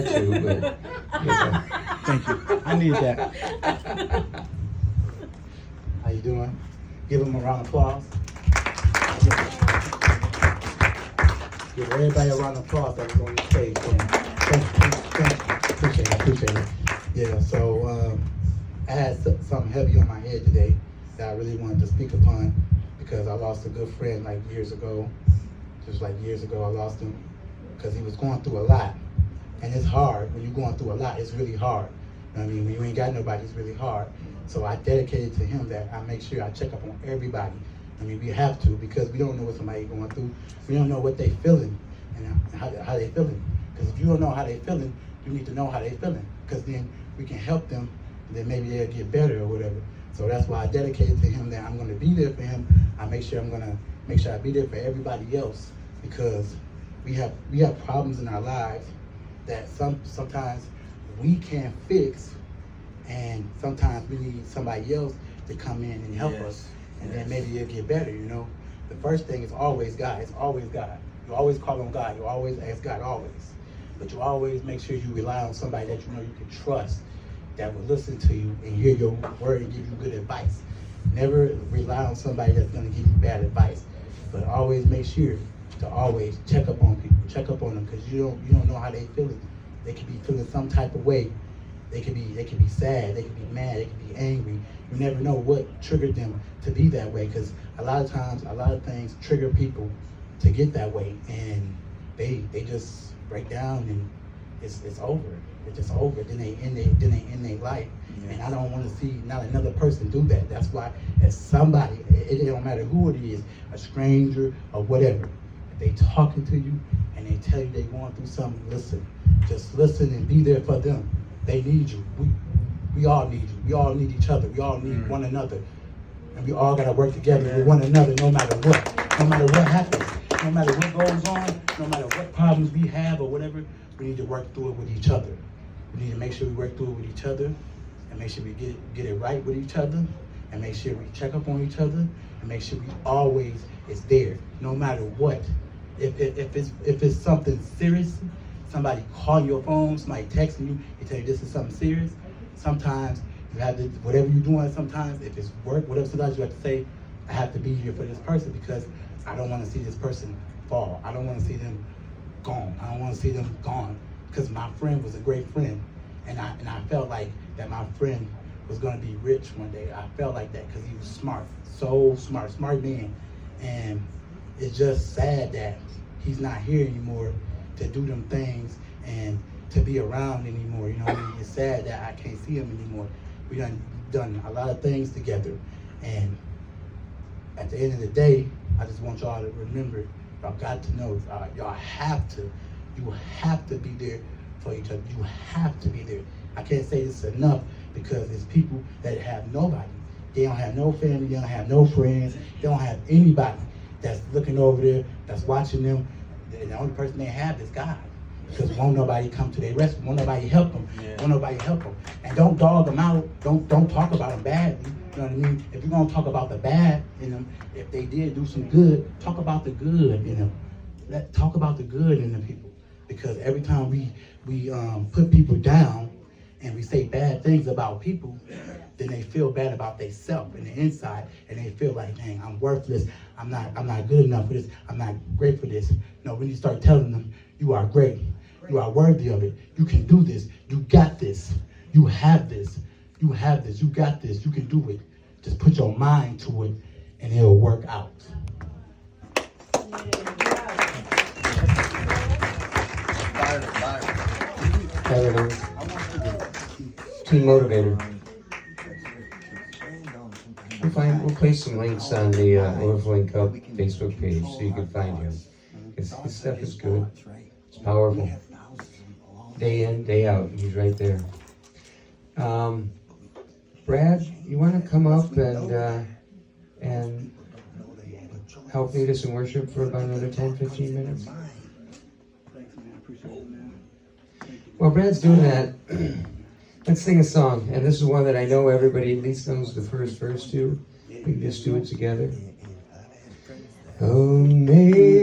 too, but Thank you. I need that. How you doing? Give them a round of applause. Give everybody a round of applause that was on the stage. Thank you. Appreciate it. Yeah, so I had something heavy on my head today that I really wanted to speak upon because I lost a good friend like years ago. Just like years ago, I lost him because he was going through a lot. And it's hard. When you're going through a lot, it's really hard. You know what I mean? When you ain't got nobody, it's really hard. So I dedicated to him that I make sure I check up on everybody. I mean, we have to because we don't know what somebody's going through. We don't know what they feeling and how they feeling. Because if you don't know how they feeling, you need to know how they feeling. Because then we can help them, and then maybe they'll get better or whatever. So that's why I dedicated to him that I'm going to be there for him. I make sure I'm going to make sure I be there for everybody else because we have problems in our lives that sometimes we can't fix, and sometimes we need somebody else to come in and help us, and then maybe it'll get better, you know. The first thing is always God. It's always God. You always call on God. You always ask God, always. But you always make sure you rely on somebody that you know you can trust, that will listen to you and hear your word and give you good advice. Never rely on somebody that's going to give you bad advice, but always make sure to always check up on people, check up on them, because you don't know how they feeling. They could be feeling some type of way. They could be sad, they could be mad, they could be angry. You never know what triggered them to be that way, because a lot of times, a lot of things trigger people to get that way, and they just break down and it's over. It's just over. Then they end their life. And I don't want to see not another person do that. That's why as somebody, it don't matter who it is, a stranger or whatever, if they talking to you and they tell you they going through something, listen. Just listen and be there for them. They need you. We all need you. We all need each other. We all need one another. And we all gotta work together with one another no matter what. No matter what happens. No matter what goes on, no matter what problems we have or whatever, we need to work through it with each other. We need to make sure we work through it with each other and make sure we get it right with each other and make sure we check up on each other and make sure we always is there, no matter what. If it's something serious, somebody call your phone, somebody texting you, they tell you this is something serious, sometimes you have to, whatever you're doing, sometimes if it's work, whatever, sometimes you have to say, I have to be here for this person because I don't want to see this person fall. I don't want to see them gone. I don't want to see them gone because my friend was a great friend, and I felt like that my friend was going to be rich one day. I felt like that because he was smart, so smart man, and it's just sad that he's not here anymore to do them things and to be around anymore. You know what I mean? It's sad that I can't see him anymore. We done a lot of things together, and at the end of the day, I just want y'all to remember, y'all got to know, you have to be there for each other. You have to be there. I can't say this enough because it's people that have nobody. They don't have no family, they don't have no friends, they don't have anybody that's looking over there, that's watching them. The only person they have is God. Because won't nobody come to their rescue, won't nobody help them, won't nobody help them. And don't dog them out, don't talk about them badly, you know what I mean? If you're gonna talk about the bad in them, if they did do some good, talk about the good in them. Talk about the good in the people. Because every time we put people down and we say bad things about people, then they feel bad about themselves in the inside, and they feel like, dang, I'm worthless, I'm not good enough for this, I'm not great for this. No, when you start telling them, you are great, you are worthy of it, you can do this, you got this, you have this, you got this, you can do it. Just put your mind to it and it'll work out. Team Motivator. We'll place some links on the Overflowing Cup Facebook page so you can find him. His stuff is good. It's powerful. Day in, day out, he's right there. Brad, you want to come up and help lead us in worship for about another 10-15 minutes? While Brad's doing that, let's sing a song. And this is one that I know everybody at least knows the first verse to. We can just do it together. Amazing